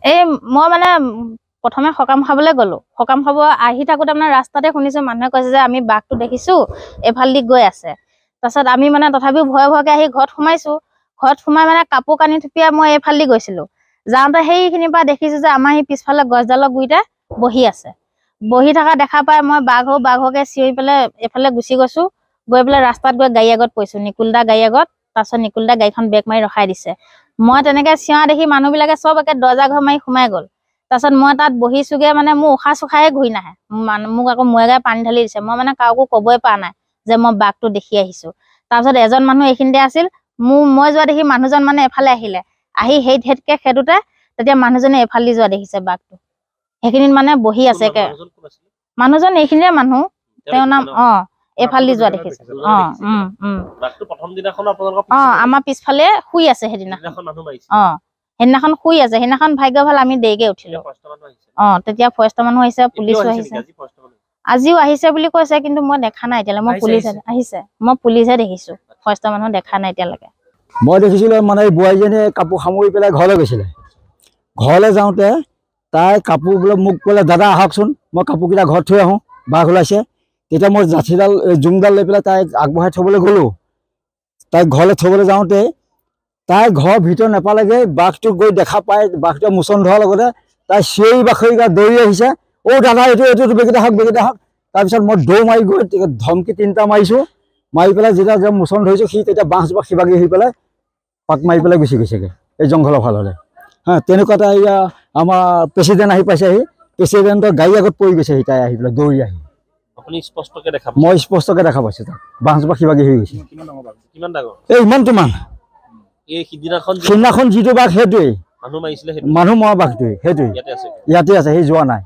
এই মই মানে প্ৰথমে সকাম খাবলৈ গ'লো। সকাম খাব আহি থাকোঁতে মানে ৰাস্তাতে শুনিছোঁ মানুহে কৈছে যে আমি বাঘটো দেখিছোঁ, এফালেদি গৈ আছে। তাৰপিছত আমি মানে তথাপিও ভয়কে আহি ঘৰত সোমাইছোঁ। ঘৰত সোমাই মানে কাপোৰ কানি থুপিয়াই মই এইফালেদি গৈছিলোঁ। যাওঁতে সেইখিনিৰ পৰা দেখিছোঁ যে আমাৰ সেই পিছফালে গছডালৰ গুৰিতে বহি আছে। বহি থকা দেখা পাই মই বাঘকে চিঞৰি পেলাই এফালে গুচি গৈছোঁ। গৈ পেলাই ৰাস্তাত গৈ গাড়ী আগত পৰিছোঁ, নিকুলদা গাড়ী আগত। তাৰপিছত নিকুলদা গাড়ীখন ব্ৰেক মাৰি ৰখাই দিছে। মই তেনেকে চিঞৰা দেখি মানুহবিলাকে চব একে দৰ্জা ঘৰ মাৰি সোমাই গ'ল। তাৰপিছত মই তাত বহিছোগে, মানে মোৰ উশাহ চুশাহে ঘূৰি নাহে। মোক আকৌ মূৰে গায়ে পানী ঢালি দিছে। মই মানে কাকো ক'বই পৰা নাই যে মই বাঘটো দেখি আহিছোঁ। তাৰপিছত এজন মানুহ এইখিনিতে আছিল, মই যোৱা দেখি মানুহজন মানে এফালে আহিলে, আহি হেইতকে খেদোতে তেতিয়া মানুহজনে এফালেদি যোৱা দেখিছে বাঘটো। সেইখিনিত মানে বহি আছে। মানুহজন এইখিনিৰে মানুহ, তেওঁৰ নাম এফালেদি যোৱা দেখিছে। আমাৰ পিছফালে শুই আছে সেইদিনাখন। সেইদিনাখন শুই আছে। সেইদিনাখন ভাগ্য ভাল আমি দেৰিকে উঠিলো। তেতিয়া ফৰেষ্টৰ মানুহ আহিছে, পুলিচো আহিছে। আজিও আহিছে বুলি কৈছে, কিন্তু মই দেখা নাই এতিয়ালৈ। মই পুলিচ আহিছে, মই পুলিচহে দেখিছোঁ, ফৰেষ্টৰ মানুহ দেখা নাই এতিয়ালৈকে। মই দেখিছিলোঁ মানে এই বোৱাৰীজনীয়ে কাপোৰ সামৰি পেলাই ঘৰলৈ গৈছিলে। ঘৰলৈ যাওঁতে তাই কাপোৰ বোলে মোক ক'লে, দাদা আহকচোন, মই কাপোৰকেইটা ঘৰত থৈ আহোঁ, বাঘ ওলাইছে। তেতিয়া মই জাঠিডাল জোংডাল লৈ পেলাই তাইক আগবঢ়াই থ'বলৈ গ'লোঁ। তাইক ঘৰলৈ থ'বলৈ যাওঁতে তাই ঘৰৰ ভিতৰত নাপালেগৈ, বাঘটো গৈ দেখা পাই বাঘটোৱে মোচন ধৰাৰ লগতে তাই চিঞৰি বাখৰি দৌৰি আহিছে, দাদা এইটো বেগেটা হওক। তাৰপিছত মই দৌৰ মাৰি গৈ ধমকি 3টা মাৰিছোঁ। মাৰি পেলাই যেতিয়া মোচন ধৰিছোঁ, সি তেতিয়া বাঁহজোপা সিবাগি আহি পেলাই পাক মাৰি পেলাই গুচি গৈছেগৈ এই জংঘলৰ ফাললৈ। তেনেকুৱাতে এয়া আমাৰ প্ৰেচিডেণ্ট আহি পাইছেহি। প্ৰেচিডেণ্টৰ গাড়ী আগত পৰি গৈছেহি তাই আহি পেলাই দৌৰি আহি। মই স্পষ্টকৈ দেখা পাইছোঁ তাক, বাঁহজোপা সিবাগি হৈ গৈছে। এই ইমানটোমান সিদিনাখন যিটো বাঘ সেইটোৱেই, মানুহ মৰা বাঘটোৱেই, সেইটোৱেই ইয়াতে আছে, সি যোৱা নাই।